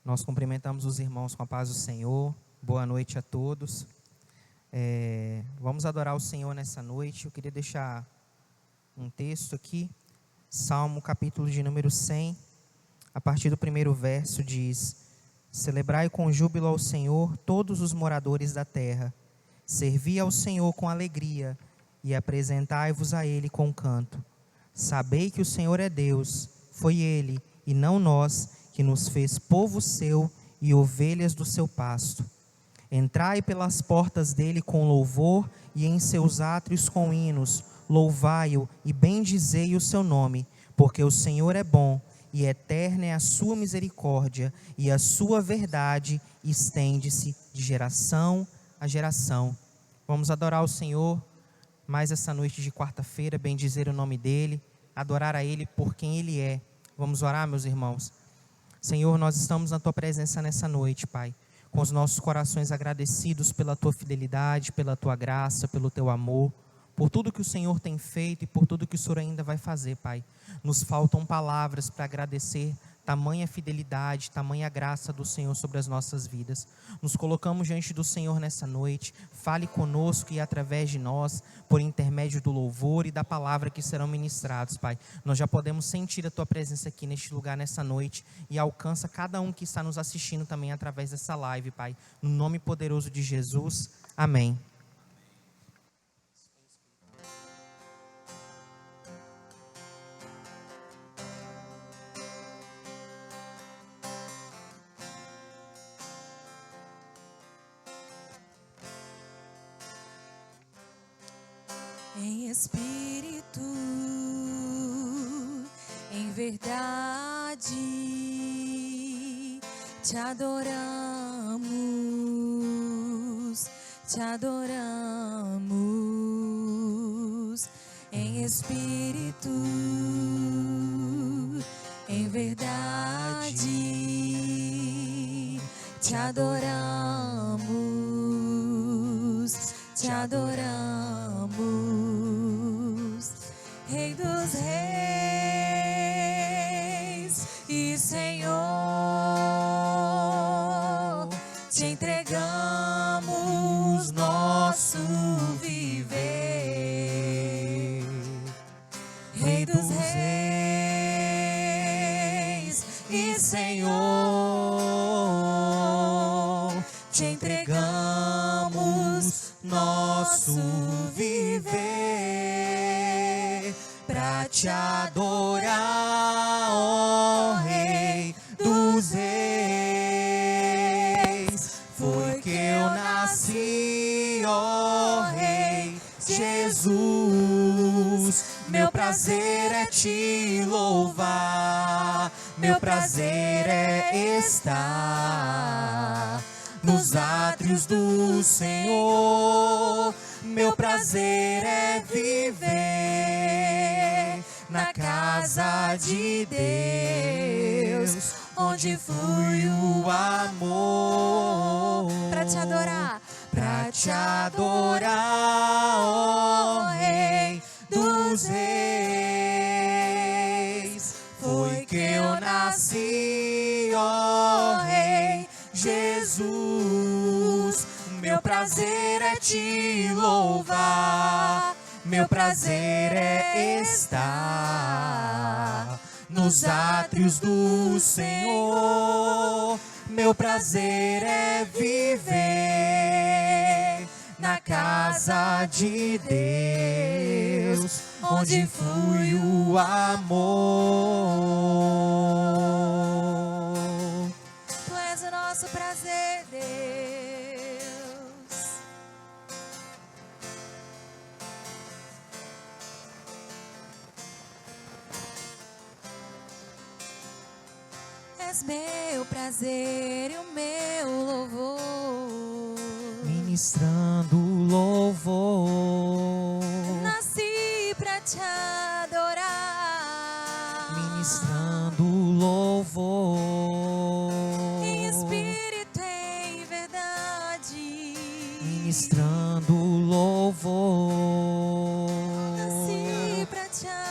Nós cumprimentamos os irmãos com a paz do Senhor. Boa noite a todos. Vamos adorar o Senhor nessa noite. Eu queria deixar um texto aqui. Salmo capítulo de número 100. A partir do primeiro verso diz: Celebrai com júbilo ao Senhor todos os moradores da terra. Servi ao Senhor com alegria e apresentai-vos a Ele com canto. Sabei que o Senhor é Deus. Foi Ele, e não nós, que nos fez povo seu e ovelhas do seu pasto. Entrai pelas portas dele com louvor e em seus átrios com hinos. Louvai-o e bendizei o seu nome, porque o Senhor é bom e eterna é a sua misericórdia, e a sua verdade estende-se de geração a geração. Vamos adorar o Senhor mais essa noite de quarta-feira, bendizer o nome dele, adorar a ele por quem ele é. Vamos orar, meus irmãos. Senhor, nós estamos na tua presença nessa noite, Pai, com os nossos corações agradecidos pela tua fidelidade, pela tua graça, pelo teu amor, por tudo que o Senhor tem feito e por tudo que o Senhor ainda vai fazer, Pai. Nos faltam palavras para agradecer tamanha fidelidade, tamanha graça do Senhor sobre as nossas vidas. Nos colocamos diante do Senhor nessa noite. Fale conosco e através de nós, por intermédio do louvor e da palavra que serão ministrados, Pai. Nós já podemos sentir a tua presença aqui neste lugar nessa noite, e alcança cada um que está nos assistindo também através dessa live, Pai. No nome poderoso de Jesus. Amém. Em espírito, em verdade, te adoramos, te adoramos. Em espírito, em verdade, te adoramos, te adoramos. Rei dos reis e Senhor, te entregamos nosso viver. Rei dos reis e Senhor, te entregamos nosso viver pra te adorar, ó Rei dos reis. Foi que eu nasci, ó Rei Jesus. Meu prazer é te louvar, meu prazer é estar nos átrios do Senhor. Meu prazer é viver na casa de Deus, onde flui o amor. Pra te adorar, ó Rei dos reis. Foi que eu nasci, ó Rei Jesus. Meu prazer é te louvar, meu prazer é estar nos átrios do Senhor. Meu prazer é viver na casa de Deus, onde flui o amor. Tu és o nosso prazer, Deus. És meu prazer e o meu louvor, Ministrando louvor, nasci pra te adorar. ministrando louvor, Em espírito e em verdade, ministrando louvor, nasci pra te adorar.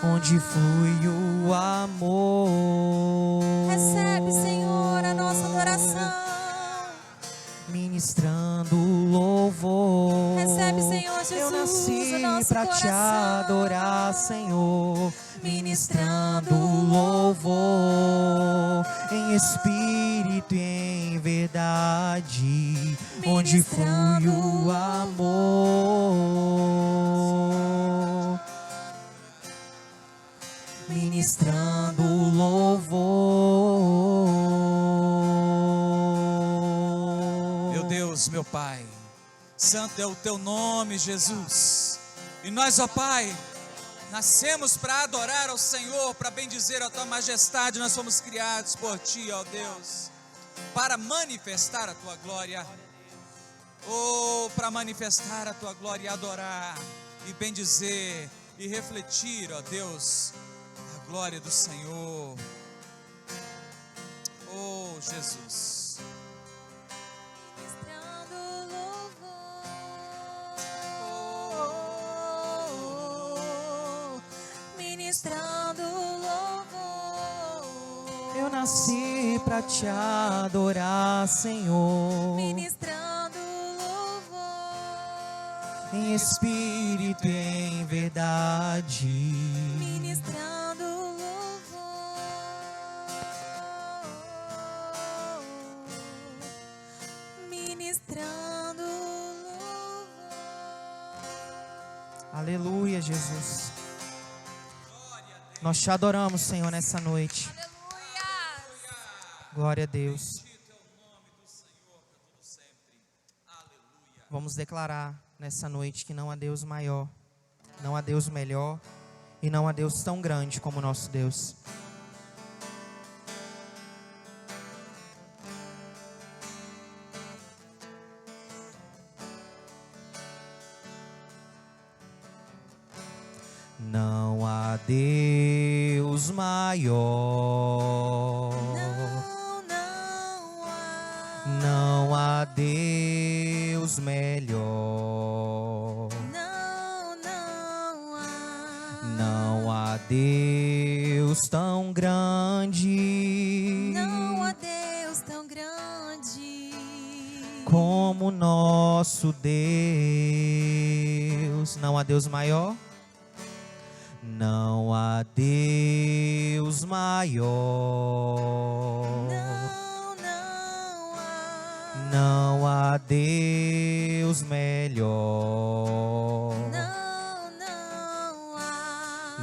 onde flui o amor. adoração. Ministrando louvor. Recebe, Senhor Jesus, eu nasci o nosso pra te coração. adorar, Senhor. Ministrando louvor em espírito e em verdade, onde flui o amor. Ministrando louvor. Meu Deus, meu Pai, santo é o teu nome, Jesus. E nós, ó Pai, nascemos para adorar ao Senhor, para bendizer a tua majestade. Nós fomos criados por ti, ó Deus, para manifestar a tua glória. Oh, para manifestar a tua glória e adorar e bendizer e refletir, ó Deus, a glória do Senhor. Oh, Jesus. Ministrando louvor. Eu nasci pra te adorar, Senhor. Ministrando louvor. Em espírito e em verdade. Ministrando louvor. Ministrando louvor. Aleluia, Jesus. Nós te adoramos, Senhor, nessa noite. Aleluia. Glória a Deus. Vamos declarar nessa noite que não há Deus maior, não há Deus melhor e não há Deus tão grande como o nosso Deus. Não há Deus maior. Não há Deus melhor. Não há Deus tão grande. Não há Deus tão grande como nosso Deus. Não há Deus maior. Não há Deus maior. Não há Deus melhor.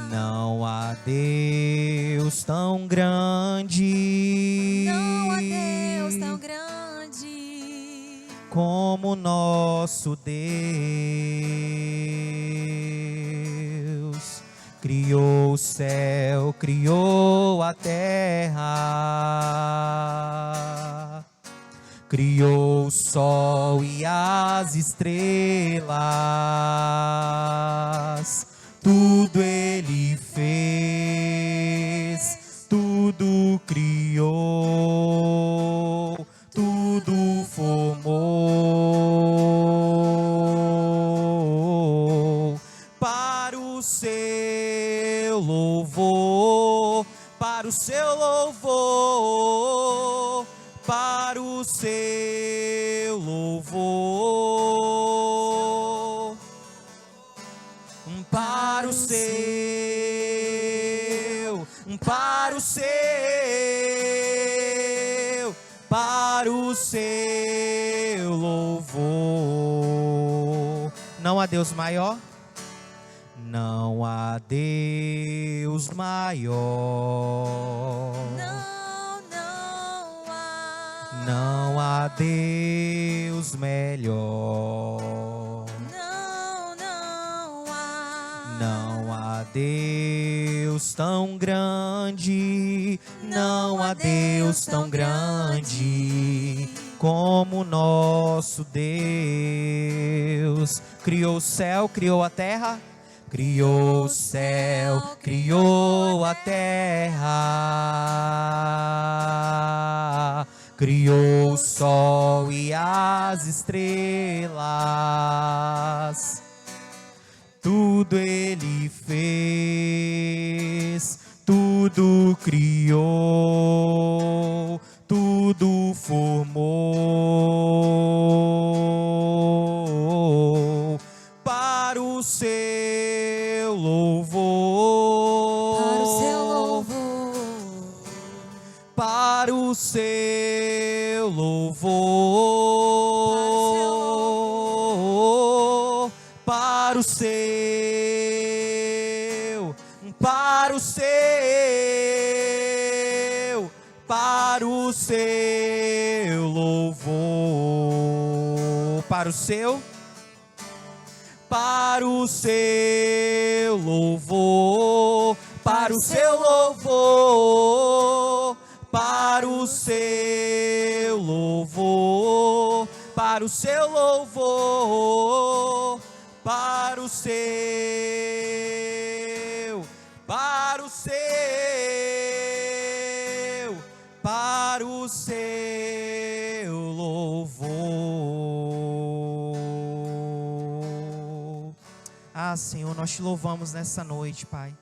Não há Deus tão grande. Não há Deus tão grande como nosso Deus. Criou o céu, criou a terra, criou o sol e as estrelas. Tudo Ele fez, tudo criou, tudo formou para o seu louvor, para o seu louvor, para o seu louvor, para o seu, para o seu, para o seu louvor. Não há Deus maior. Não há Deus maior. Não há Deus melhor. Não há Deus tão grande. Não há Deus tão grande como nosso Deus. Criou o céu, criou a terra. Criou o céu, criou a terra, criou o sol e as estrelas. Tudo Ele fez, tudo criou, tudo formou o seu louvor, para o seu, para o seu, para o seu louvor, para o seu, para o seu louvor, para o seu louvor, para o seu louvor, para o seu louvor, para o seu, para o seu, para o seu louvor. Ah, Senhor, nós te louvamos nessa noite, Pai.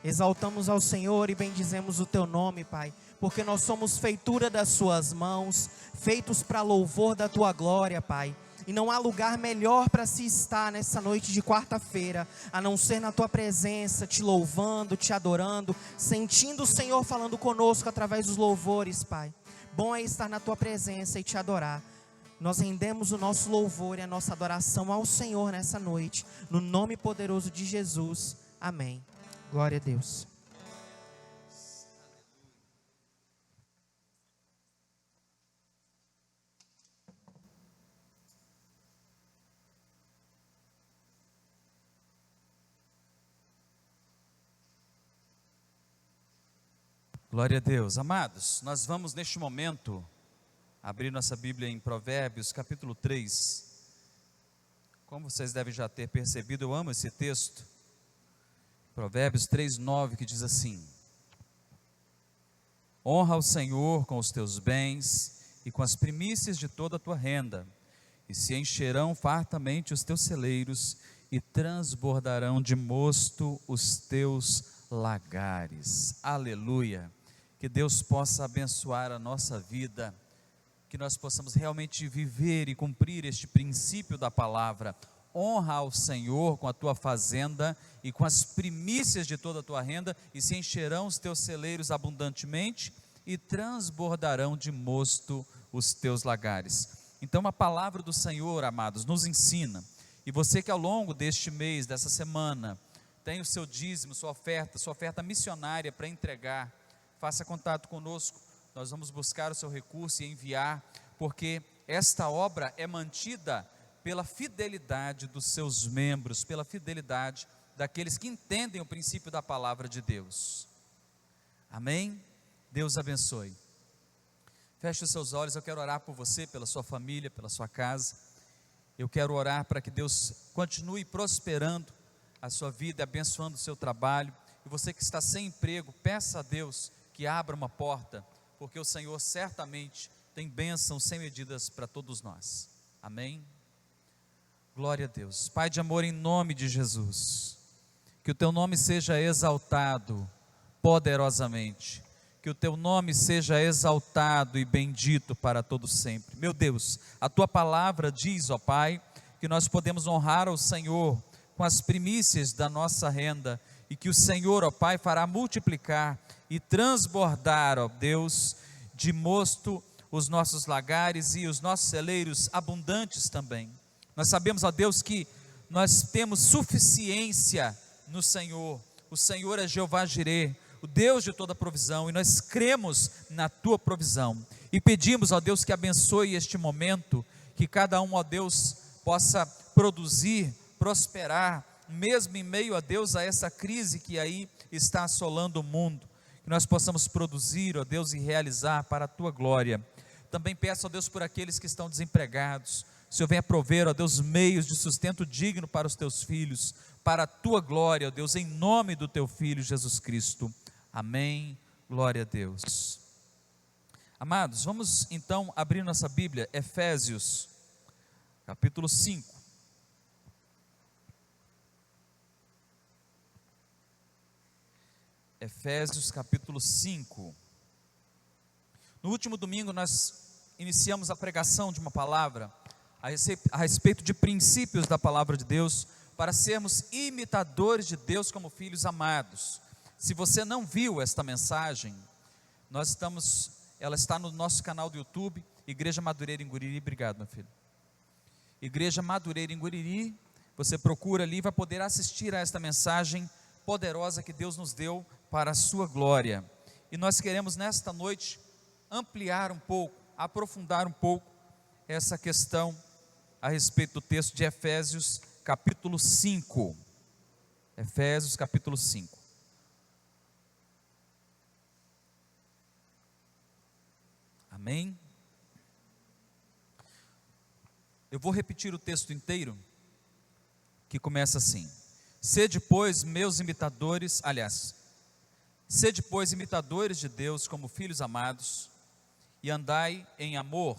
Exaltamos ao Senhor e bendizemos o teu nome, Pai, porque nós somos feitura das suas mãos, feitos para louvor da tua glória, Pai. E não há lugar melhor para se estar nessa noite de quarta-feira, a não ser na tua presença, te louvando, te adorando, sentindo o Senhor falando conosco através dos louvores, Pai. Bom é estar na tua presença e te adorar. Nós rendemos o nosso louvor e a nossa adoração ao Senhor nessa noite, no nome poderoso de Jesus. Amém. Glória a Deus. Glória a Deus. Amados, nós vamos neste momento abrir nossa Bíblia em Provérbios, capítulo 3. Como vocês devem já ter percebido, eu amo esse texto. Provérbios 3:9, que diz assim: honra o Senhor com os teus bens e com as primícias de toda a tua renda, e se encherão fartamente os teus celeiros e transbordarão de mosto os teus lagares. Aleluia. Que Deus possa abençoar a nossa vida, que nós possamos realmente viver e cumprir este princípio da palavra. Honra ao Senhor com a tua fazenda e com as primícias de toda a tua renda, e se encherão os teus celeiros abundantemente e transbordarão de mosto os teus lagares. Então a palavra do Senhor, amados, nos ensina. E você que ao longo deste mês, dessa semana, tem o seu dízimo, sua oferta missionária para entregar, faça contato conosco. Nós vamos buscar o seu recurso e enviar, porque esta obra é mantida pela fidelidade dos seus membros, pela fidelidade daqueles que entendem o princípio da palavra de Deus. Amém? Deus abençoe. Feche os seus olhos, eu quero orar por você, pela sua família, pela sua casa. Eu quero orar para que Deus continue prosperando a sua vida, abençoando o seu trabalho. E você que está sem emprego, peça a Deus que abra uma porta, porque o Senhor certamente tem bênçãos sem medidas para todos nós. Amém? Glória a Deus. Pai de amor, em nome de Jesus, que o teu nome seja exaltado poderosamente, que o teu nome seja exaltado e bendito para todo sempre. Meu Deus, a tua palavra diz, ó Pai, que nós podemos honrar ao Senhor com as primícias da nossa renda, e que o Senhor, ó Pai, fará multiplicar e transbordar, ó Deus, de mosto os nossos lagares e os nossos celeiros abundantes também. Nós sabemos, ó Deus, que nós temos suficiência no Senhor. O Senhor é Jeová Jireh, o Deus de toda provisão, e nós cremos na tua provisão. E pedimos, ó Deus, que abençoe este momento, que cada um, ó Deus, possa produzir, prosperar, mesmo em meio, ó Deus, a essa crise que aí está assolando o mundo. Que nós possamos produzir, ó Deus, e realizar para a tua glória. Também peço, ó Deus, por aqueles que estão desempregados. O Senhor venha prover, ó Deus, meios de sustento digno para os teus filhos, para a tua glória, ó Deus, em nome do teu Filho Jesus Cristo. Amém. Glória a Deus. Amados, vamos então abrir nossa Bíblia, Efésios, capítulo 5. Efésios capítulo 5. No último domingo nós iniciamos a pregação de uma palavra a respeito de princípios da palavra de Deus, para sermos imitadores de Deus como filhos amados. Se você não viu esta mensagem, nós estamos ela está no nosso canal do YouTube, Igreja Madureira em Guriri. Obrigado, meu filho. Igreja Madureira em Guriri, você procura ali e vai poder assistir a esta mensagem poderosa que Deus nos deu para a sua glória. E nós queremos nesta noite ampliar um pouco, aprofundar um pouco essa questão a respeito do texto de Efésios capítulo 5. Efésios capítulo 5. Amém? Eu vou repetir o texto inteiro, que começa assim: sede, pois, meus imitadores, sede, pois, imitadores de Deus como filhos amados, e andai em amor,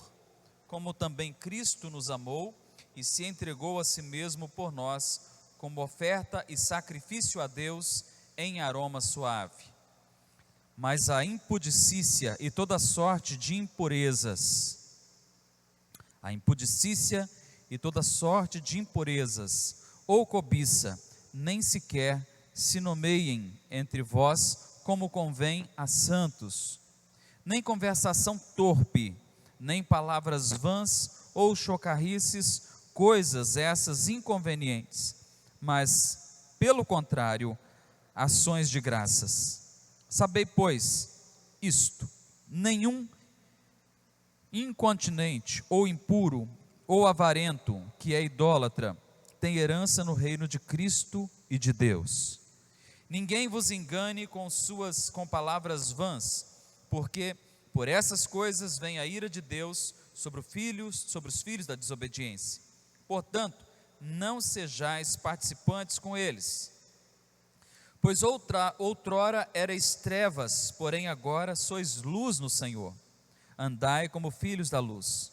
como também Cristo nos amou e se entregou a si mesmo por nós, como oferta e sacrifício a Deus em aroma suave. Mas a impudicícia e toda sorte de impurezas, ou cobiça, nem sequer se nomeiem entre vós como convém a santos, nem conversação torpe, nem palavras vãs ou chocarrices, coisas essas inconvenientes, mas, pelo contrário, ações de graças. Sabei, pois, isto: nenhum incontinente ou impuro ou avarento, que é idólatra, tem herança no reino de Cristo e de Deus. Ninguém vos engane com palavras vãs, porque por essas coisas vem a ira de Deus sobre os filhos da desobediência. Portanto, não sejais participantes com eles. Pois outrora erais trevas, porém agora sois luz no Senhor. Andai como filhos da luz.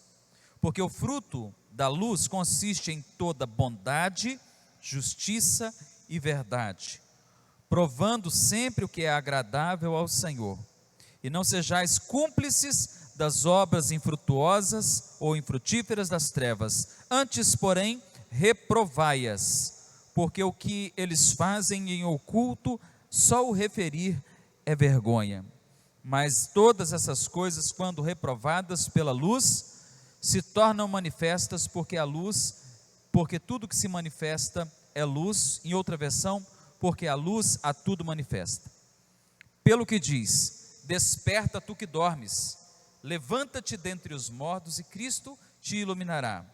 Porque o fruto da luz consiste em toda bondade, justiça e verdade, provando sempre o que é agradável ao Senhor. E não sejais cúmplices das obras infrutuosas ou infrutíferas das trevas. Antes, porém, reprovai-as, porque o que eles fazem em oculto, só o referir é vergonha. Mas todas essas coisas, quando reprovadas pela luz, se tornam manifestas, porque tudo que se manifesta é luz. Em outra versão, porque a luz a tudo manifesta. Pelo que diz: desperta tu que dormes, levanta-te dentre os mortos e Cristo te iluminará.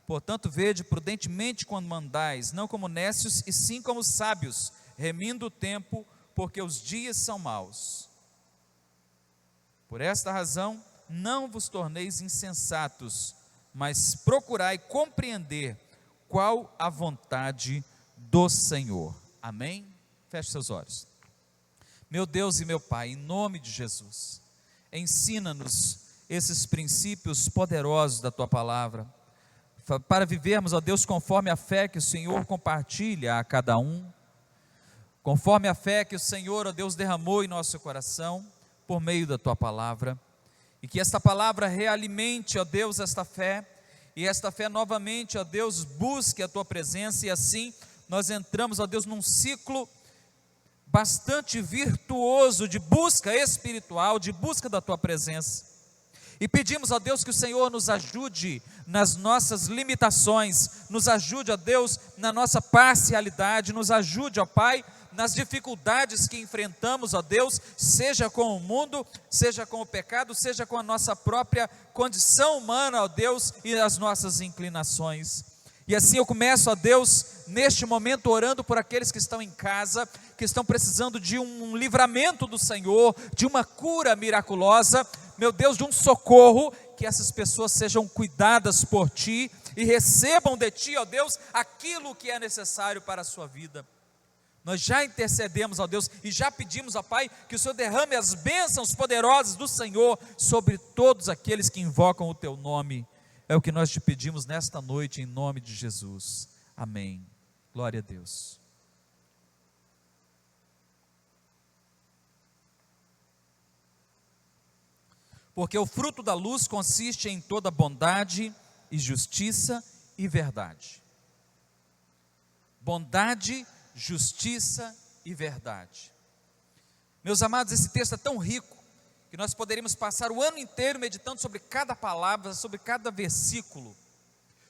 Portanto, vede prudentemente quando mandais, não como nécios, e sim como sábios, remindo o tempo, porque os dias são maus. Por esta razão, não vos torneis insensatos, mas procurai compreender qual a vontade do Senhor. Amém? Feche seus olhos. Meu Deus e meu Pai, em nome de Jesus, ensina-nos esses princípios poderosos da Tua palavra, para vivermos, ó Deus, conforme a fé que o Senhor compartilha a cada um, conforme a fé que o Senhor, ó Deus, derramou em nosso coração, por meio da Tua palavra, e que esta palavra realimente, ó Deus, esta fé, e esta fé novamente, ó Deus, busque a Tua presença, e assim nós entramos, ó Deus, num ciclo bastante virtuoso de busca espiritual, de busca da Tua presença. E pedimos a Deus que o Senhor nos ajude nas nossas limitações, nos ajude, ó Deus, na nossa parcialidade, nos ajude, ó Pai, nas dificuldades que enfrentamos, ó Deus, seja com o mundo, seja com o pecado, seja com a nossa própria condição humana, ó Deus, e as nossas inclinações. E assim eu começo, ó Deus, neste momento orando por aqueles que estão em casa, que estão precisando de um livramento do Senhor, de uma cura miraculosa, meu Deus, de um socorro, que essas pessoas sejam cuidadas por Ti e recebam de Ti, ó Deus, aquilo que é necessário para a sua vida. Nós já intercedemos, ó Deus, e já pedimos, ó Pai, que o Senhor derrame as bênçãos poderosas do Senhor sobre todos aqueles que invocam o Teu nome. É o que nós te pedimos nesta noite, em nome de Jesus. Amém. Glória a Deus. Porque o fruto da luz consiste em toda bondade e justiça e verdade. Bondade, justiça e verdade. Meus amados, esse texto é tão rico que nós poderíamos passar o ano inteiro meditando sobre cada palavra, sobre cada versículo,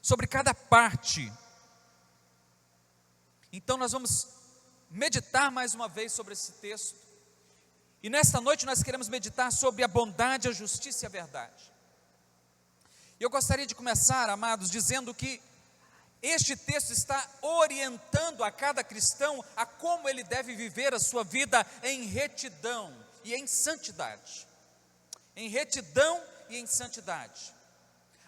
sobre cada parte. Então nós vamos meditar mais uma vez sobre esse texto. E nesta noite nós queremos meditar sobre a bondade, a justiça e a verdade. E eu gostaria de começar, amados, dizendo que este texto está orientando a cada cristão a como ele deve viver a sua vida em retidão e em santidade. Em retidão e em santidade.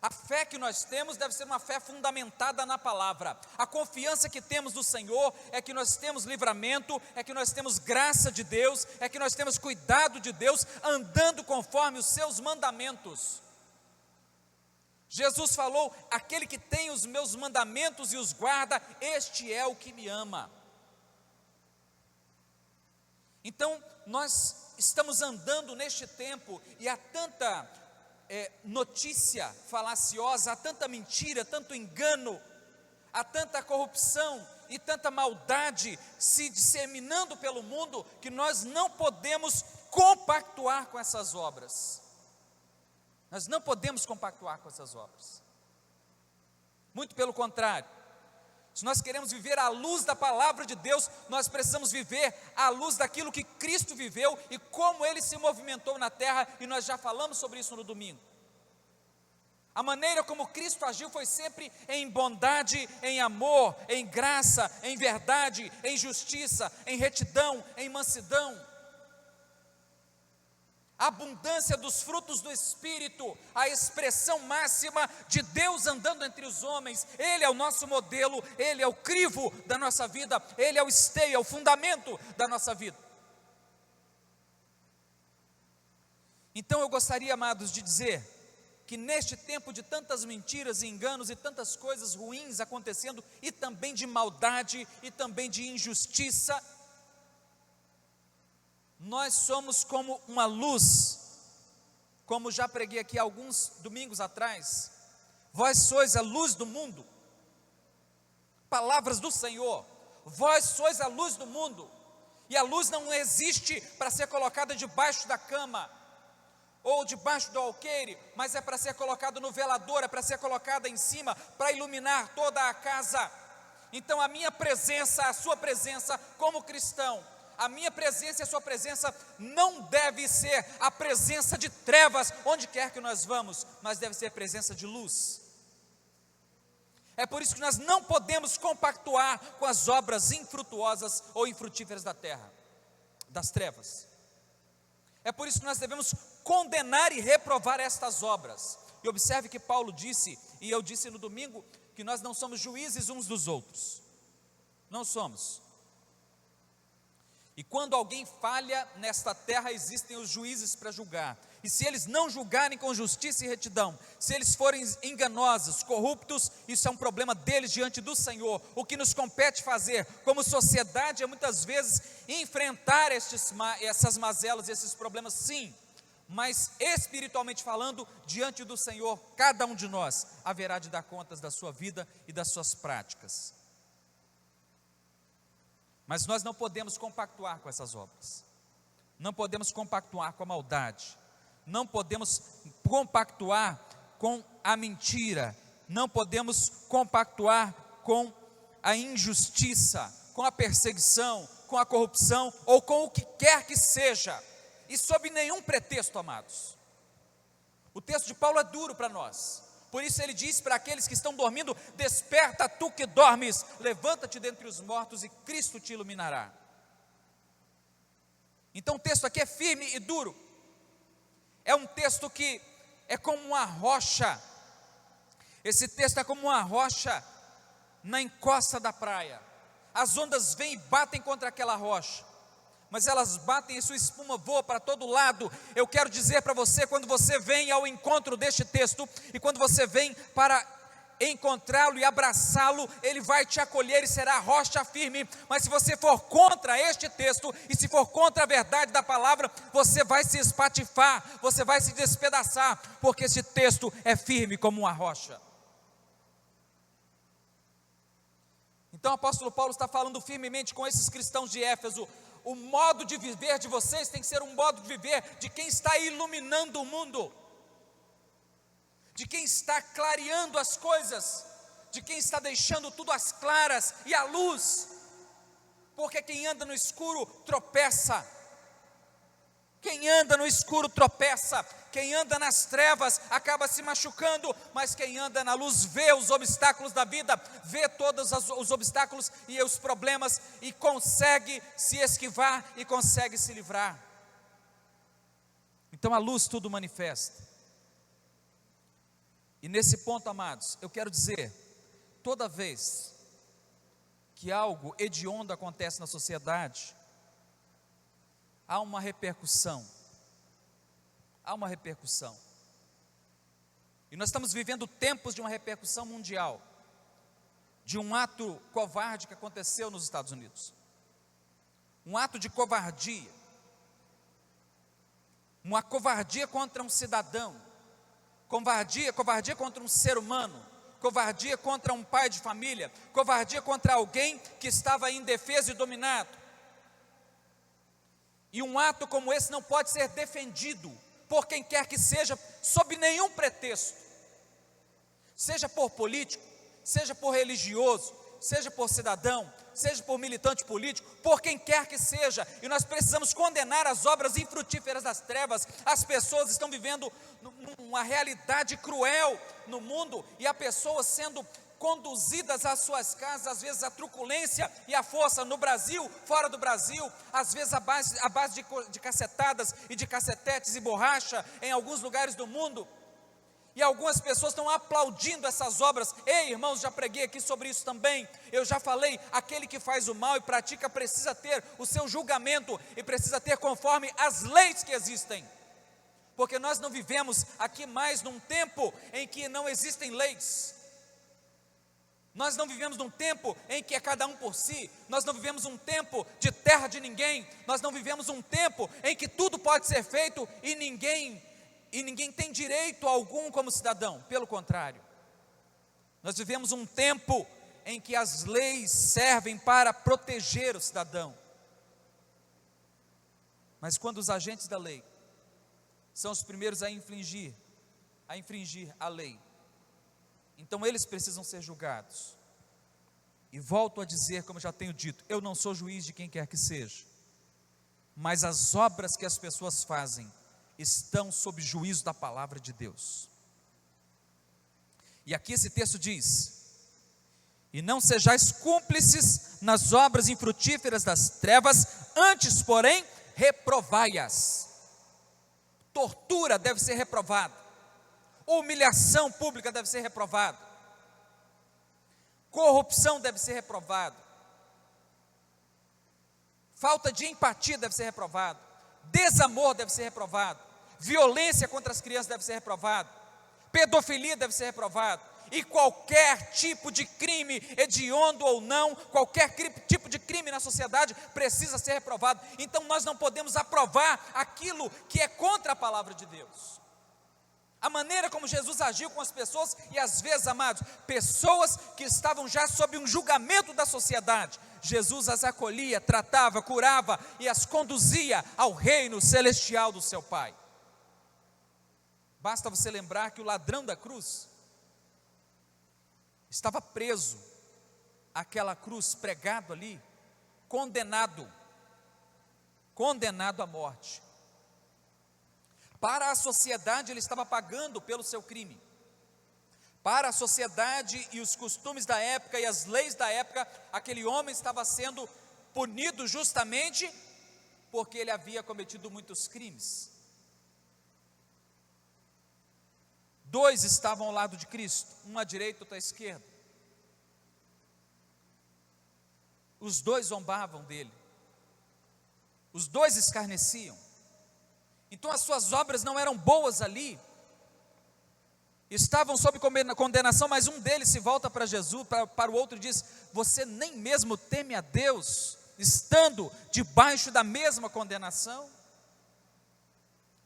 A fé que nós temos deve ser uma fé fundamentada na palavra. A confiança que temos no Senhor é que nós temos livramento, é que nós temos graça de Deus, é que nós temos cuidado de Deus, andando conforme os seus mandamentos. Jesus falou: aquele que tem os meus mandamentos e os guarda, este é o que me ama. Então, nós estamos andando neste tempo e há tanta notícia falaciosa, há tanta mentira, tanto engano, há tanta corrupção e tanta maldade se disseminando pelo mundo, que nós não podemos compactuar com essas obras. Nós não podemos compactuar com essas obras. Muito pelo contrário. Se nós queremos viver à luz da palavra de Deus, nós precisamos viver à luz daquilo que Cristo viveu e como Ele se movimentou na terra, e nós já falamos sobre isso no domingo. A maneira como Cristo agiu foi sempre em bondade, em amor, em graça, em verdade, em justiça, em retidão, em mansidão. A abundância dos frutos do Espírito, a expressão máxima de Deus andando entre os homens. Ele é o nosso modelo, Ele é o crivo da nossa vida, Ele é o esteio, é o fundamento da nossa vida. Então eu gostaria, amados, de dizer que neste tempo de tantas mentiras e enganos e tantas coisas ruins acontecendo, e também de maldade e também de injustiça, nós somos como uma luz, como já preguei aqui alguns domingos atrás. Vós sois a luz do mundo. Palavras do Senhor. Vós sois a luz do mundo. E a luz não existe para ser colocada debaixo da cama ou debaixo do alqueire, mas é para ser colocada no velador, é para ser colocada em cima, para iluminar toda a casa. Então a minha presença, a sua presença como cristão, a minha presença e a sua presença não deve ser a presença de trevas onde quer que nós vamos, mas deve ser a presença de luz. É por isso que nós não podemos compactuar com as obras infrutuosas ou infrutíferas da terra, das trevas. É por isso que nós devemos condenar e reprovar estas obras. E observe que Paulo disse, e eu disse no domingo, que nós não somos juízes uns dos outros. Não somos. E quando alguém falha nesta terra, existem os juízes para julgar. E se eles não julgarem com justiça e retidão, se eles forem enganosos, corruptos, isso é um problema deles diante do Senhor. O que nos compete fazer como sociedade é muitas vezes enfrentar essas mazelas, esses problemas, sim. Mas espiritualmente falando, diante do Senhor, cada um de nós haverá de dar contas da sua vida e das suas práticas. Mas nós não podemos compactuar com essas obras, não podemos compactuar com a maldade, não podemos compactuar com a mentira, não podemos compactuar com a injustiça, com a perseguição, com a corrupção ou com o que quer que seja, e sob nenhum pretexto, amados. O texto de Paulo é duro para nós. Por isso ele diz para aqueles que estão dormindo: desperta tu que dormes, levanta-te dentre os mortos e Cristo te iluminará. Então o texto aqui é firme e duro. É um texto que é como uma rocha. Esse texto é como uma rocha na encosta da praia. As ondas vêm e batem contra aquela rocha, mas elas batem e sua espuma voa para todo lado. Eu quero dizer para você, quando você vem ao encontro deste texto, e quando você vem para encontrá-lo e abraçá-lo, ele vai te acolher e será rocha firme. Mas se você for contra este texto, e se for contra a verdade da palavra, você vai se espatifar, você vai se despedaçar, porque este texto é firme como uma rocha. Então o apóstolo Paulo está falando firmemente com esses cristãos de Éfeso: O modo de viver de vocês tem que ser um modo de viver de quem está iluminando o mundo, de quem está clareando as coisas, de quem está deixando tudo às claras e à luz, porque quem anda no escuro tropeça. Quem anda no escuro tropeça, quem anda nas trevas acaba se machucando, mas quem anda na luz vê os obstáculos da vida, vê todos os obstáculos e os problemas e consegue se esquivar e consegue se livrar. Então a luz tudo manifesta. E nesse ponto, amados, eu quero dizer, toda vez que algo hediondo acontece na sociedade, há uma repercussão. Há uma repercussão. E nós estamos vivendo tempos de uma repercussão mundial, de um ato covarde que aconteceu nos Estados Unidos. Um ato de covardia. Uma covardia contra um cidadão. Covardia contra um ser humano. Covardia contra um pai de família. Covardia contra alguém que estava indefeso e dominado. E um ato como esse não pode ser defendido por quem quer que seja, sob nenhum pretexto. Seja por político, seja por religioso, seja por cidadão, seja por militante político, por quem quer que seja. E nós precisamos condenar as obras infrutíferas das trevas. As pessoas estão vivendo uma realidade cruel no mundo, e há pessoas sendo conduzidas às suas casas, às vezes a truculência e a força, no Brasil, fora do Brasil, às vezes a base de cacetadas e de cacetetes e borracha em alguns lugares do mundo, e algumas pessoas estão aplaudindo essas obras. Ei, irmãos, já preguei aqui sobre isso também, eu já falei, aquele que faz o mal e pratica precisa ter o seu julgamento, e precisa ter conforme as leis que existem, porque nós não vivemos aqui mais num tempo em que não existem leis. Nós não vivemos num tempo em que é cada um por si. Nós não vivemos um tempo de terra de ninguém. Nós não vivemos um tempo em que tudo pode ser feito e ninguém tem direito algum como cidadão. Pelo contrário, nós vivemos um tempo em que as leis servem para proteger o cidadão. Mas quando os agentes da lei são os primeiros a infringir a lei, então eles precisam ser julgados. E volto a dizer, como já tenho dito, eu não sou juiz de quem quer que seja, mas as obras que as pessoas fazem estão sob juízo da palavra de Deus. E aqui esse texto diz: e não sejais cúmplices nas obras infrutíferas das trevas, antes, porém, reprovai-as. Tortura deve ser reprovada. Humilhação pública deve ser reprovada. Corrupção deve ser reprovada. Falta de empatia deve ser reprovada. Desamor deve ser reprovado. Violência contra as crianças deve ser reprovado. Pedofilia deve ser reprovado. E qualquer tipo de crime, hediondo ou não, qualquer tipo de crime na sociedade precisa ser reprovado. Então nós não podemos aprovar aquilo que é contra a palavra de Deus. A maneira como Jesus agiu com as pessoas, e às vezes, amados, pessoas que estavam já sob um julgamento da sociedade, Jesus as acolhia, tratava, curava e as conduzia ao reino celestial do seu Pai. Basta você lembrar que o ladrão da cruz estava preso àquela cruz, pregado ali, condenado à morte. Para a sociedade ele estava pagando pelo seu crime. Para a sociedade e os costumes da época e as leis da época, aquele homem estava sendo punido justamente porque ele havia cometido muitos crimes. 2 estavam ao lado de Cristo, um à direita e outro à esquerda. Os 2 zombavam dele. Os 2 escarneciam. Então as suas obras não eram boas ali, estavam sob condenação, mas um deles se volta para Jesus, para o outro e diz: você nem mesmo teme a Deus, estando debaixo da mesma condenação?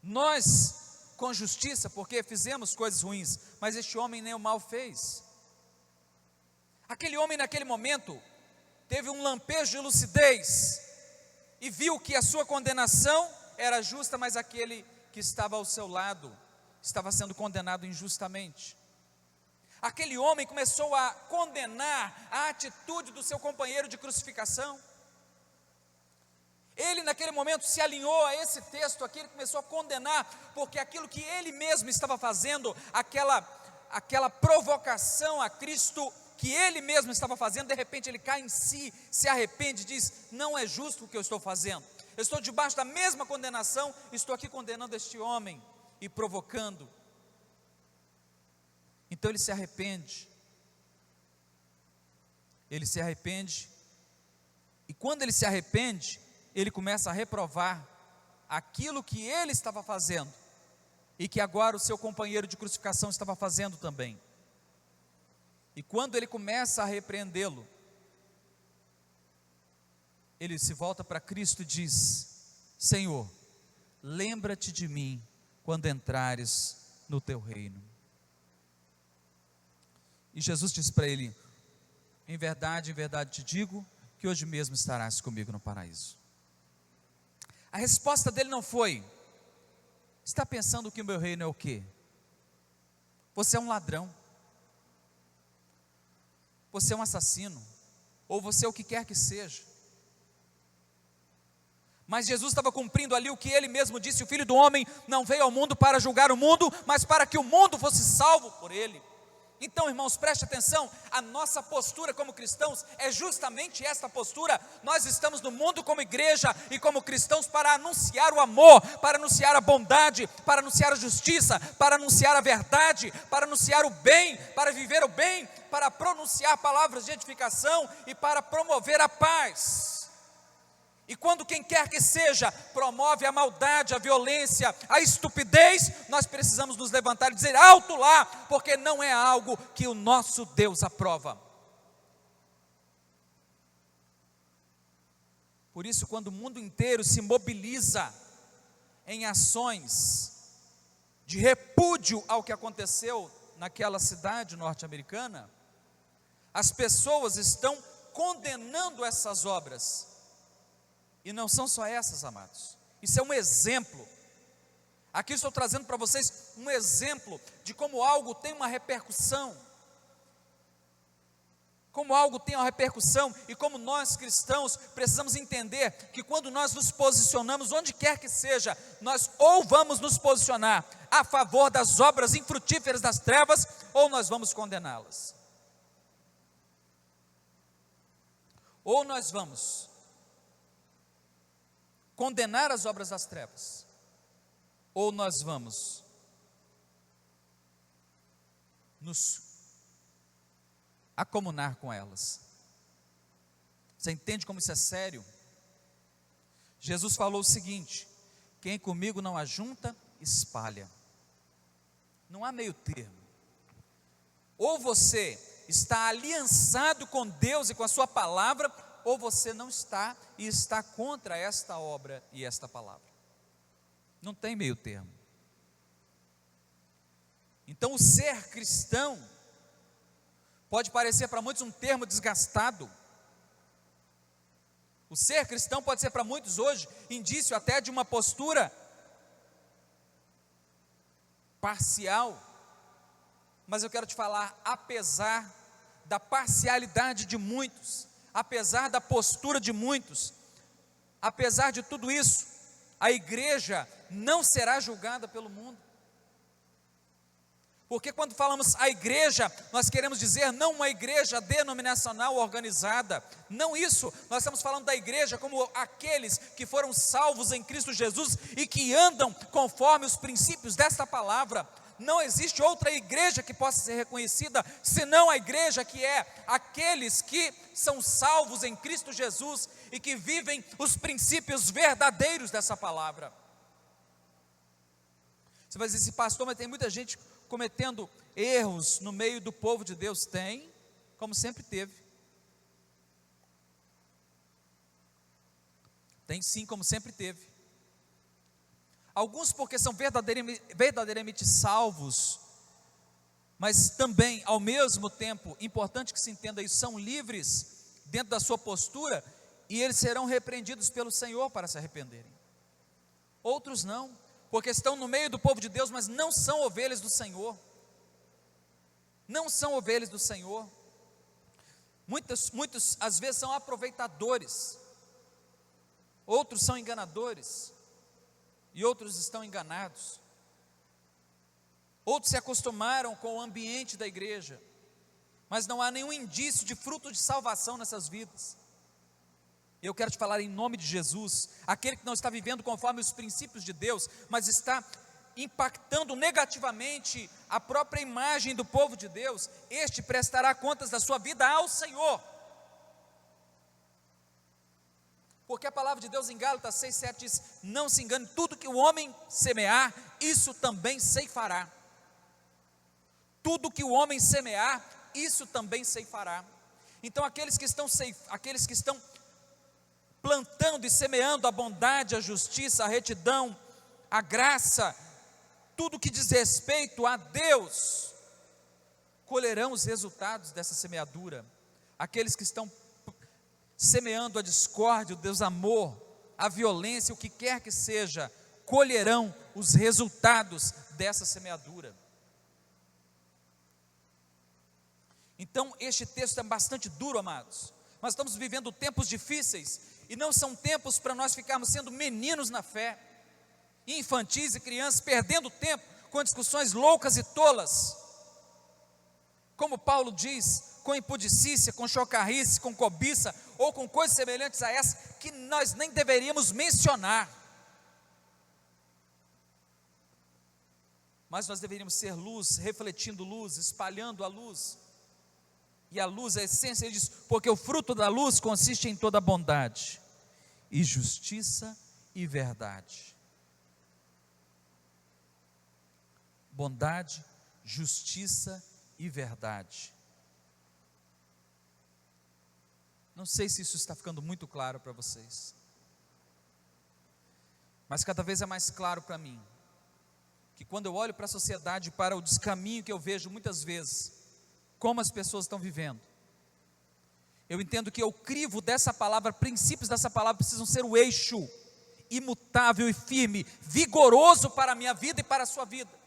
Nós, com justiça, porque fizemos coisas ruins, mas este homem nem o mal fez. Aquele homem naquele momento teve um lampejo de lucidez, e viu que a sua condenação era justa, mas aquele que estava ao seu lado estava sendo condenado injustamente. Aquele homem começou a condenar a atitude do seu companheiro de crucificação. Ele naquele momento se alinhou a esse texto aqui, ele começou a condenar, porque aquilo que ele mesmo estava fazendo, aquela provocação a Cristo que ele mesmo estava fazendo, de repente ele cai em si, se arrepende e diz: não é justo o que eu estou fazendo, eu estou debaixo da mesma condenação, estou aqui condenando este homem e provocando. Então ele se arrepende, e quando ele se arrepende, ele começa a reprovar aquilo que ele estava fazendo, e que agora o seu companheiro de crucificação estava fazendo também. E quando ele começa a repreendê-lo, ele se volta para Cristo e diz: Senhor, lembra-te de mim quando entrares no teu reino. E Jesus disse para ele: em verdade te digo, que hoje mesmo estarás comigo no paraíso. A resposta dele não foi: está pensando que o meu reino é o quê? Você é um ladrão, você é um assassino, ou você é o que quer que seja. Mas Jesus estava cumprindo ali o que ele mesmo disse: o Filho do Homem não veio ao mundo para julgar o mundo, mas para que o mundo fosse salvo por ele. Então, irmãos, preste atenção, a nossa postura como cristãos é justamente esta postura. Nós estamos no mundo como igreja e como cristãos para anunciar o amor, para anunciar a bondade, para anunciar a justiça, para anunciar a verdade, para anunciar o bem, para viver o bem, para pronunciar palavras de edificação e para promover a paz. E quando quem quer que seja promove a maldade, a violência, a estupidez, nós precisamos nos levantar e dizer: alto lá, porque não é algo que o nosso Deus aprova. Por isso, quando o mundo inteiro se mobiliza em ações de repúdio ao que aconteceu naquela cidade norte-americana, as pessoas estão condenando essas obras. E não são só essas, amados. Isso é um exemplo. Aqui estou trazendo para vocês um exemplo de como algo tem uma repercussão. Como algo tem uma repercussão e como nós cristãos precisamos entender que quando nós nos posicionamos, onde quer que seja, nós ou vamos nos posicionar a favor das obras infrutíferas das trevas, ou nós vamos condená-las. Ou nós vamos condenar as obras das trevas, ou nós vamos nos acomunar com elas. Você entende como isso é sério? Jesus falou o seguinte: quem comigo não ajunta, espalha. Não há meio termo. Ou você está aliançado com Deus e com a sua palavra, ou você não está e está contra esta obra e esta palavra. Não tem meio termo. Então o ser cristão pode parecer para muitos um termo desgastado. O ser cristão pode ser para muitos hoje indício até de uma postura parcial. Mas eu quero te falar, apesar da parcialidade de muitos, apesar da postura de muitos, apesar de tudo isso, a igreja não será julgada pelo mundo. Porque quando falamos a igreja, nós queremos dizer não uma igreja denominacional organizada, não isso, nós estamos falando da igreja como aqueles que foram salvos em Cristo Jesus e que andam conforme os princípios desta palavra. Não existe outra igreja que possa ser reconhecida, senão a igreja que é aqueles que são salvos em Cristo Jesus e que vivem os princípios verdadeiros dessa palavra. Você vai dizer assim: pastor, mas tem muita gente cometendo erros no meio do povo de Deus. Tem, como sempre teve. Tem sim, como sempre teve. Alguns porque são verdadeiramente salvos, mas também, ao mesmo tempo, importante que se entenda isso, são livres dentro da sua postura e eles serão repreendidos pelo Senhor para se arrependerem. Outros não, porque estão no meio do povo de Deus, mas não são ovelhas do Senhor. Não são ovelhas do Senhor. Muitos às vezes são aproveitadores, outros são enganadores, e outros estão enganados. Outros se acostumaram com o ambiente da igreja, mas não há nenhum indício de fruto de salvação nessas vidas. Eu quero te falar em nome de Jesus, aquele que não está vivendo conforme os princípios de Deus, mas está impactando negativamente a própria imagem do povo de Deus, este prestará contas da sua vida ao Senhor. Porque a palavra de Deus em Gálatas 6,7 diz: não se engane, tudo que o homem semear, isso também ceifará. Tudo que o homem semear, isso também ceifará. Então aqueles que estão plantando e semeando a bondade, a justiça, a retidão, a graça, tudo que diz respeito a Deus, colherão os resultados dessa semeadura. Aqueles que estão semeando a discórdia, o desamor, a violência, o que quer que seja, colherão os resultados dessa semeadura. Então este texto é bastante duro, amados. Nós estamos vivendo tempos difíceis, e não são tempos para nós ficarmos sendo meninos na fé, infantis e crianças, perdendo tempo com discussões loucas e tolas, como Paulo diz, com impudicícia, com chocarrice, com cobiça, ou com coisas semelhantes a essa, que nós nem deveríamos mencionar. Mas nós deveríamos ser luz, refletindo luz, espalhando a luz. E a luz, a essência, ele diz, porque o fruto da luz consiste em toda bondade, e justiça e verdade. Bondade, justiça e verdade. Não sei se isso está ficando muito claro para vocês, mas cada vez é mais claro para mim, que quando eu olho para a sociedade, para o descaminho que eu vejo muitas vezes, como as pessoas estão vivendo, eu entendo que o crivo dessa palavra, princípios dessa palavra precisam ser o eixo imutável e firme, vigoroso para a minha vida e para a sua vida.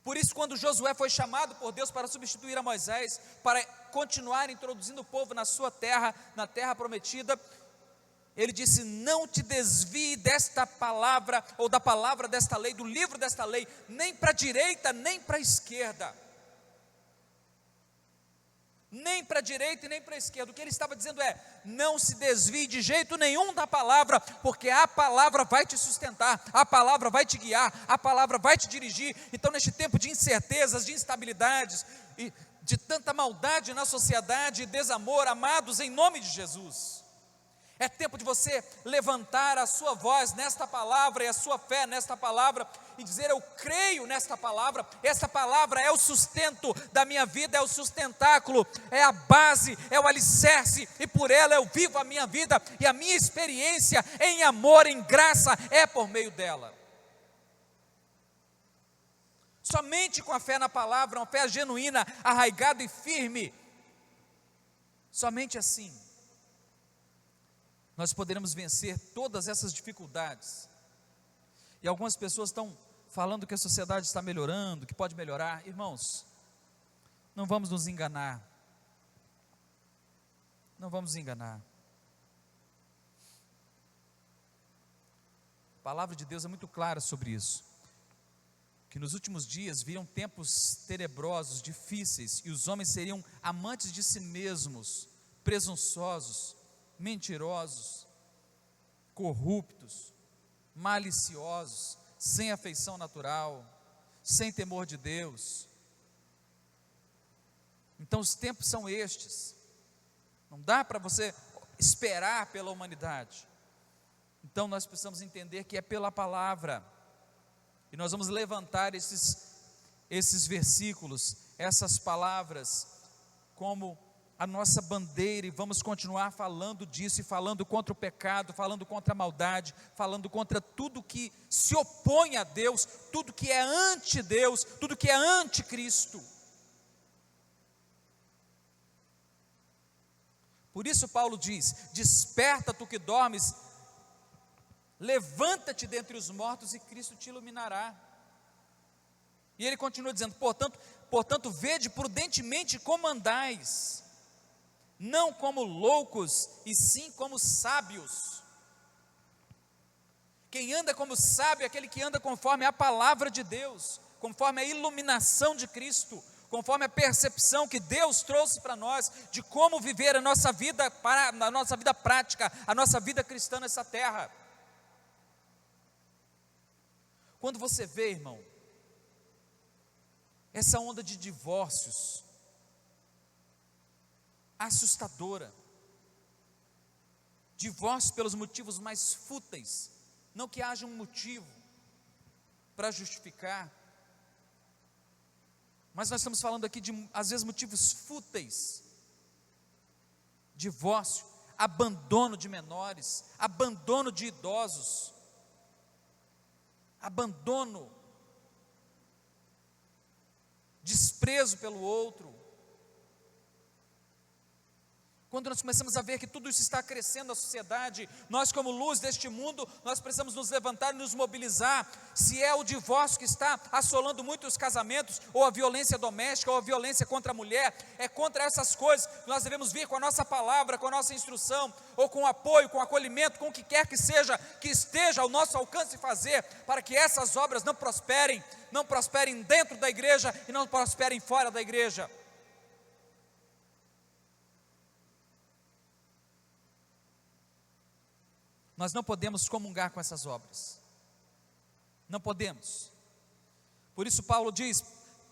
Por isso, quando Josué foi chamado por Deus para substituir a Moisés, para continuar introduzindo o povo na sua terra, na terra prometida, ele disse: não te desvie desta palavra, ou da palavra desta lei, do livro desta lei, nem para a direita, nem para a esquerda. Nem para a direita e nem para a esquerda. O que ele estava dizendo é: não se desvie de jeito nenhum da palavra, porque a palavra vai te sustentar, a palavra vai te guiar, a palavra vai te dirigir. Então, neste tempo de incertezas, de instabilidades, e de tanta maldade na sociedade e desamor, amados, em nome de Jesus, é tempo de você levantar a sua voz nesta palavra e a sua fé nesta palavra e dizer: eu creio nesta palavra, essa palavra é o sustento da minha vida, é o sustentáculo, é a base, é o alicerce, e por ela eu vivo a minha vida, e a minha experiência em amor, em graça, é por meio dela. Somente com a fé na palavra, uma fé genuína, arraigada e firme, somente assim nós poderemos vencer todas essas dificuldades. E algumas pessoas estão falando que a sociedade está melhorando, que pode melhorar. Irmãos, não vamos nos enganar. Não vamos nos enganar. A palavra de Deus é muito clara sobre isso. Que nos últimos dias viriam tempos tenebrosos, difíceis, e os homens seriam amantes de si mesmos, presunçosos, mentirosos, corruptos, maliciosos, sem afeição natural, sem temor de Deus. Então os tempos são estes. Não dá para você esperar pela humanidade. Então nós precisamos entender que é pela palavra. E nós vamos levantar esses versículos, essas palavras, como a nossa bandeira, e vamos continuar falando disso, e falando contra o pecado, falando contra a maldade, falando contra tudo que se opõe a Deus, tudo que é anti-Deus, tudo que é anticristo. Por isso Paulo diz: desperta tu que dormes, levanta-te dentre os mortos e Cristo te iluminará. E ele continua dizendo: portanto, vede prudentemente como andais, não como loucos, e sim como sábios. Quem anda como sábio é aquele que anda conforme a palavra de Deus, conforme a iluminação de Cristo, conforme a percepção que Deus trouxe para nós de como viver a nossa vida prática, a nossa vida cristã nessa terra. Quando você vê, irmão, essa onda de divórcios assustadora, divórcio pelos motivos mais fúteis, não que haja um motivo para justificar, mas nós estamos falando aqui de, às vezes, motivos fúteis: divórcio, abandono de menores, abandono de idosos, abandono, desprezo pelo outro. Quando nós começamos a ver que tudo isso está crescendo na sociedade, nós, como luz deste mundo, nós precisamos nos levantar e nos mobilizar. Se é o divórcio que está assolando muito os casamentos, ou a violência doméstica, ou a violência contra a mulher, é contra essas coisas que nós devemos vir com a nossa palavra, com a nossa instrução, ou com apoio, com acolhimento, com o que quer que seja, que esteja ao nosso alcance fazer, para que essas obras não prosperem dentro da igreja e não prosperem fora da igreja. Nós não podemos comungar com essas obras, não podemos. Por isso Paulo diz: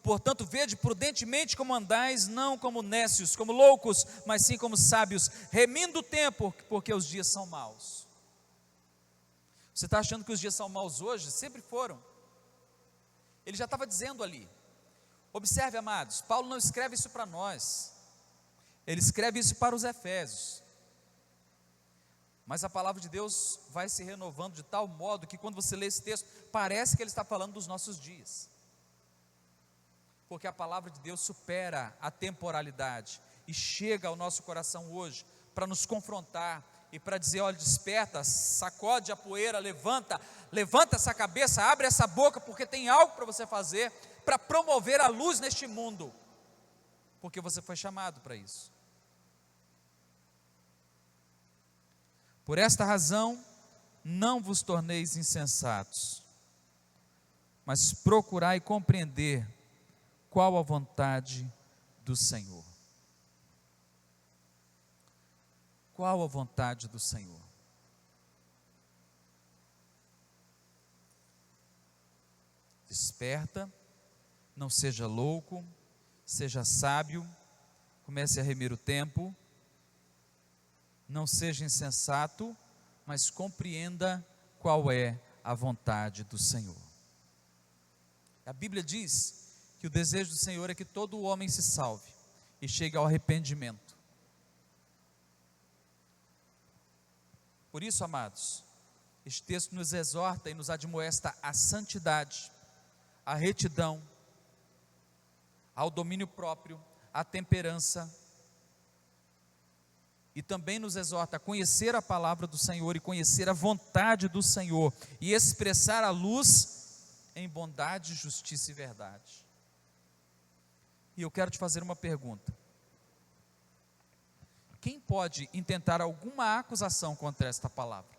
portanto, vede prudentemente como andais, não como nécios, como loucos, mas sim como sábios, remindo o tempo, porque os dias são maus. Você está achando que os dias são maus hoje? Sempre foram. Ele já estava dizendo ali. Observe, amados, Paulo não escreve isso para nós, ele escreve isso para os Efésios. Mas a palavra de Deus vai se renovando de tal modo que quando você lê esse texto, parece que ele está falando dos nossos dias. Porque a palavra de Deus supera a temporalidade e chega ao nosso coração hoje para nos confrontar e para dizer: olha, desperta, sacode a poeira, levanta essa cabeça, abre essa boca, porque tem algo para você fazer, para promover a luz neste mundo, porque você foi chamado para isso. Por esta razão, não vos torneis insensatos, mas procurai compreender qual a vontade do Senhor. Qual a vontade do Senhor? Desperta, não seja louco, seja sábio, comece a remir o tempo. Não seja insensato, mas compreenda qual é a vontade do Senhor. A Bíblia diz que o desejo do Senhor é que todo homem se salve e chegue ao arrependimento. Por isso, amados, este texto nos exorta e nos admoesta à santidade, à retidão, ao domínio próprio, à temperança. E também nos exorta a conhecer a palavra do Senhor e conhecer a vontade do Senhor e expressar a luz em bondade, justiça e verdade. E eu quero te fazer uma pergunta: quem pode intentar alguma acusação contra esta palavra?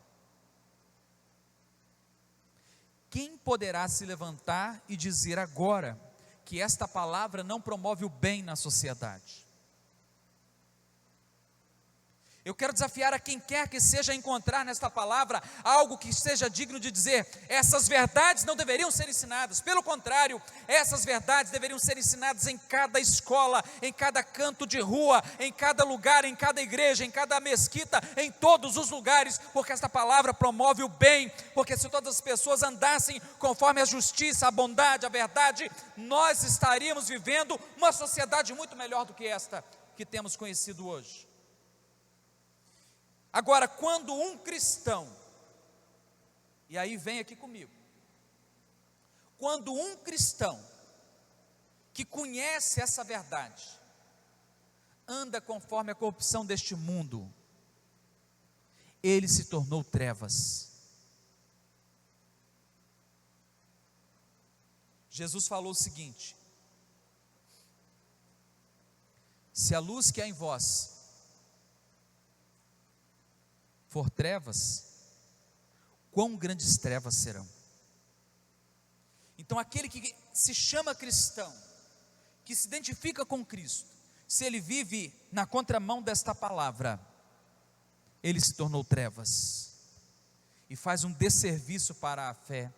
Quem poderá se levantar e dizer agora que esta palavra não promove o bem na sociedade? Eu quero desafiar a quem quer que seja a encontrar nesta palavra algo que seja digno de dizer: essas verdades não deveriam ser ensinadas, pelo contrário, essas verdades deveriam ser ensinadas em cada escola, em cada canto de rua, em cada lugar, em cada igreja, em cada mesquita, em todos os lugares, porque esta palavra promove o bem, porque se todas as pessoas andassem conforme a justiça, a bondade, a verdade, nós estaríamos vivendo uma sociedade muito melhor do que esta que temos conhecido hoje. Agora, quando um cristão, e aí vem aqui comigo, quando um cristão que conhece essa verdade, anda conforme a corrupção deste mundo, ele se tornou trevas. Jesus falou o seguinte: se a luz que há em vós for trevas, quão grandes trevas serão. Então aquele que se chama cristão, que se identifica com Cristo, se ele vive na contramão desta palavra, ele se tornou trevas, e faz um desserviço para a fé,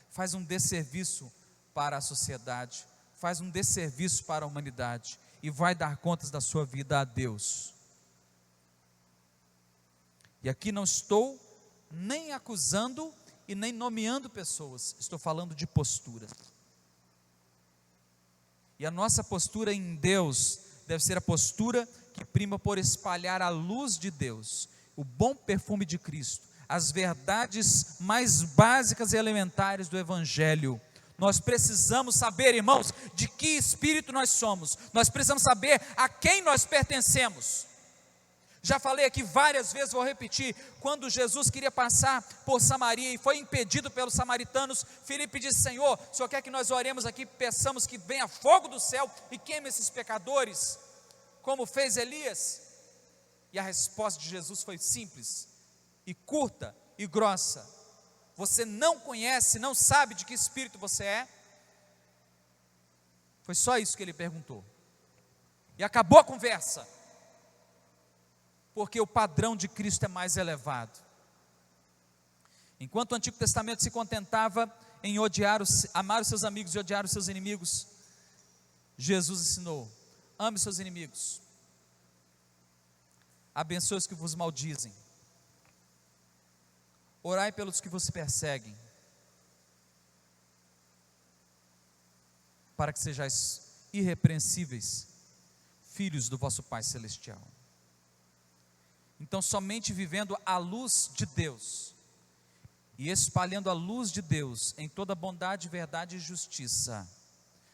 faz um desserviço para a sociedade, faz um desserviço para a humanidade, e vai dar contas da sua vida a Deus. E aqui não estou nem acusando e nem nomeando pessoas, estou falando de posturas. E a nossa postura em Deus deve ser a postura que prima por espalhar a luz de Deus, o bom perfume de Cristo, as verdades mais básicas e elementares do Evangelho. Nós precisamos saber, irmãos, de que espírito nós somos, nós precisamos saber a quem nós pertencemos. Já falei aqui várias vezes, vou repetir, quando Jesus queria passar por Samaria e foi impedido pelos samaritanos, Filipe disse: Senhor, o Senhor quer que nós oremos aqui, peçamos que venha fogo do céu e queime esses pecadores, como fez Elias? E a resposta de Jesus foi simples, e curta e grossa: você não conhece, não sabe de que espírito você é? Foi só isso que ele perguntou, e acabou a conversa. Porque o padrão de Cristo é mais elevado. Enquanto o Antigo Testamento se contentava em amar os seus amigos e odiar os seus inimigos, Jesus ensinou: ame os seus inimigos, abençoe os que vos maldizem, orai pelos que vos perseguem, para que sejais irrepreensíveis, filhos do vosso Pai Celestial. Então, somente vivendo a luz de Deus e espalhando a luz de Deus em toda bondade, verdade e justiça,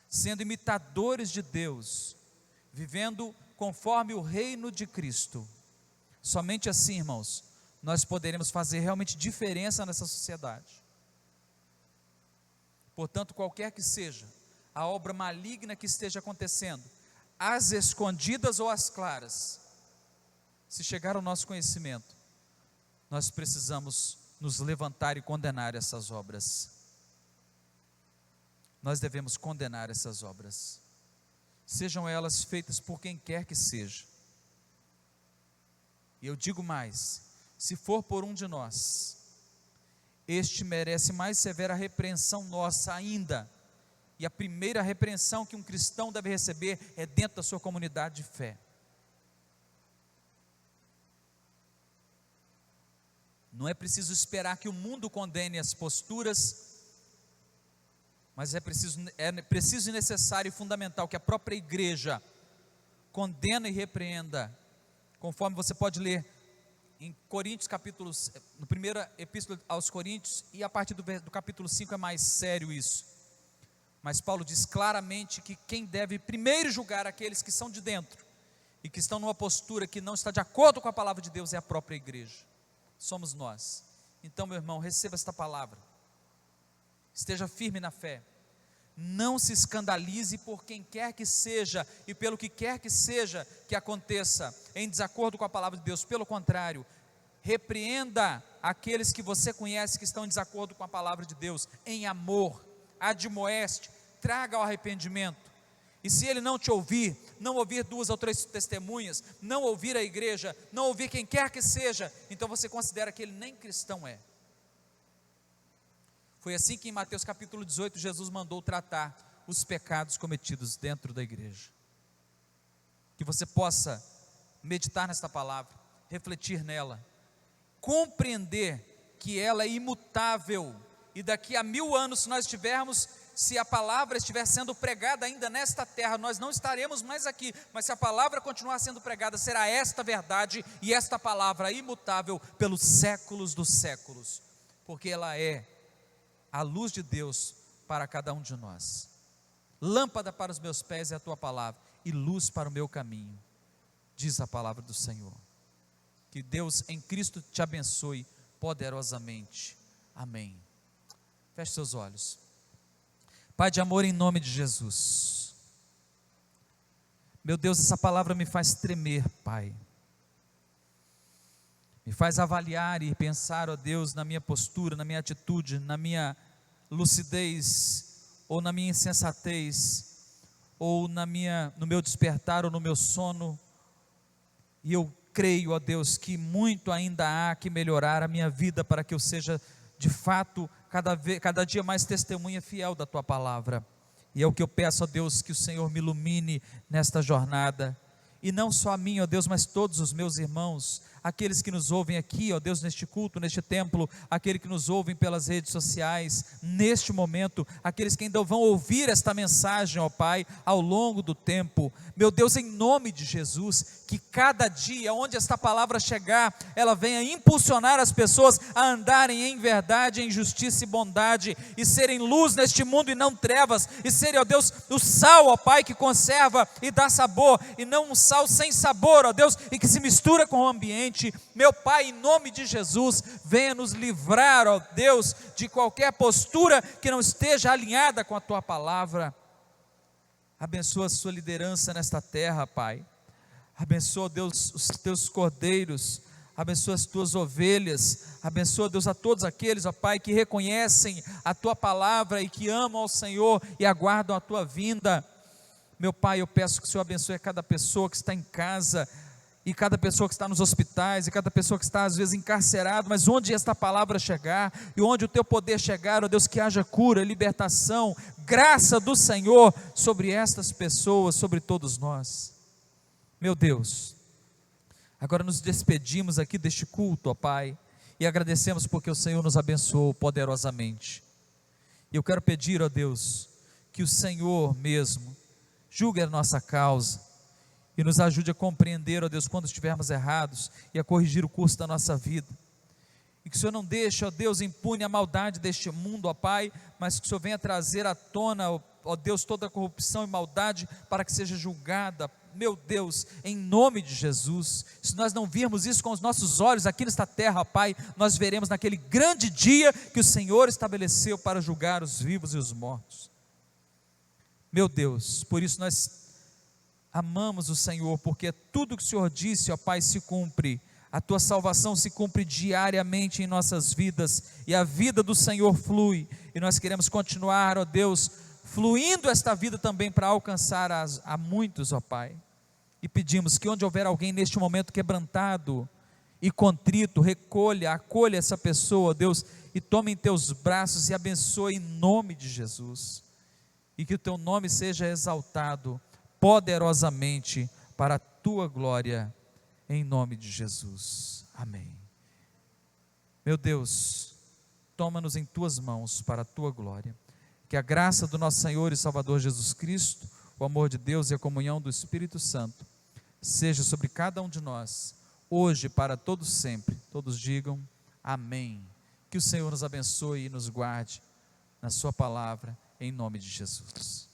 sendo imitadores de Deus, vivendo conforme o reino de Cristo, somente assim, irmãos, nós poderemos fazer realmente diferença nessa sociedade. Portanto, qualquer que seja a obra maligna que esteja acontecendo, às escondidas ou às claras, se chegar ao nosso conhecimento, nós precisamos nos levantar e condenar essas obras. Nós devemos condenar essas obras, sejam elas feitas por quem quer que seja. E eu digo mais: se for por um de nós, este merece mais severa repreensão nossa ainda. E a primeira repreensão que um cristão deve receber é dentro da sua comunidade de fé. Não é preciso esperar que o mundo condene as posturas, mas é preciso e necessário e fundamental que a própria igreja condene e repreenda, conforme você pode ler em Coríntios, no primeiro epístola aos Coríntios, e a partir do capítulo 5 é mais sério isso. Mas Paulo diz claramente que quem deve primeiro julgar aqueles que são de dentro e que estão numa postura que não está de acordo com a palavra de Deus é a própria igreja. Somos nós. Então, meu irmão, receba esta palavra, esteja firme na fé, não se escandalize por quem quer que seja e pelo que quer que seja que aconteça em desacordo com a palavra de Deus. Pelo contrário, repreenda aqueles que você conhece que estão em desacordo com a palavra de Deus em amor, admoeste, traga ao arrependimento. E se ele não te ouvir, não ouvir 2 ou 3 testemunhas, não ouvir a igreja, não ouvir quem quer que seja, então você considera que ele nem cristão é. Foi assim que em Mateus capítulo 18, Jesus mandou tratar os pecados cometidos dentro da igreja. Que você possa meditar nesta palavra, refletir nela, compreender que ela é imutável, e daqui a 1000 anos, se nós estivermos, se a palavra estiver sendo pregada ainda nesta terra, nós não estaremos mais aqui, mas se a palavra continuar sendo pregada, será esta verdade e esta palavra imutável pelos séculos dos séculos, porque ela é a luz de Deus para cada um de nós. Lâmpada para os meus pés é a tua palavra e luz para o meu caminho. diz a palavra do Senhor. Que Deus em Cristo te abençoe poderosamente. Amém. Feche seus olhos. Pai de amor, em nome de Jesus. Meu Deus, essa palavra me faz tremer, Pai. Me faz avaliar e pensar, ó Deus, na minha postura, na minha atitude, na minha lucidez, ou na minha insensatez, ou no meu despertar, ou no meu sono. E eu creio, ó Deus, que muito ainda há que melhorar a minha vida para que eu seja, de fato, cada dia mais testemunha fiel da Tua palavra. E é o que eu peço, ó Deus, que o Senhor me ilumine nesta jornada. E não só a mim, ó Deus, mas todos os meus irmãos, aqueles que nos ouvem aqui, ó Deus, neste culto, neste templo, aqueles que nos ouvem pelas redes sociais, neste momento, aqueles que ainda vão ouvir esta mensagem, ó Pai, ao longo do tempo. Meu Deus, em nome de Jesus, que cada dia, onde esta palavra chegar, ela venha impulsionar as pessoas a andarem em verdade, em justiça e bondade, e serem luz neste mundo e não trevas, e serem, ó Deus, o sal, ó Pai, que conserva e dá sabor, e não um sal sem sabor, ó Deus, e que se mistura com o ambiente. Meu Pai, em nome de Jesus, venha nos livrar, ó Deus, de qualquer postura que não esteja alinhada com a Tua palavra. Abençoa a sua liderança nesta terra, Pai. Abençoa, Deus, os Teus cordeiros, abençoa as Tuas ovelhas, abençoa, Deus, a todos aqueles, ó Pai, que reconhecem a Tua palavra e que amam ao Senhor e aguardam a Tua vinda. Meu Pai, eu peço que o Senhor abençoe a cada pessoa que está em casa, e cada pessoa que está nos hospitais, e cada pessoa que está às vezes encarcerado, mas onde esta palavra chegar, e onde o Teu poder chegar, ó Deus, que haja cura, libertação, graça do Senhor sobre estas pessoas, sobre todos nós. Meu Deus, agora nos despedimos aqui deste culto, ó Pai, e agradecemos porque o Senhor nos abençoou poderosamente. E eu quero pedir, ó Deus, que o Senhor mesmo julgue a nossa causa, e nos ajude a compreender, ó Deus, quando estivermos errados, e a corrigir o curso da nossa vida. E que o Senhor não deixe, ó Deus, impune a maldade deste mundo, ó Pai, mas que o Senhor venha trazer à tona, ó Deus, toda a corrupção e maldade, para que seja julgada, meu Deus, em nome de Jesus. Se nós não virmos isso com os nossos olhos aqui nesta terra, ó Pai, nós veremos naquele grande dia que o Senhor estabeleceu para julgar os vivos e os mortos. Meu Deus, por isso nós amamos o Senhor, porque tudo que o Senhor disse, ó Pai, se cumpre. A Tua salvação se cumpre diariamente em nossas vidas, e a vida do Senhor flui, e nós queremos continuar, ó Deus, fluindo esta vida também para alcançar a muitos, ó Pai. E pedimos que onde houver alguém neste momento quebrantado e contrito, acolha essa pessoa, ó Deus, e tome em Teus braços e abençoe em nome de Jesus. E que o Teu nome seja exaltado poderosamente para a Tua glória, em nome de Jesus. Amém. Meu Deus, toma-nos em Tuas mãos para a Tua glória. Que a graça do nosso Senhor e Salvador Jesus Cristo, o amor de Deus e a comunhão do Espírito Santo seja sobre cada um de nós, hoje e para todos sempre. Todos digam amém. Que o Senhor nos abençoe e nos guarde na Sua palavra, em nome de Jesus.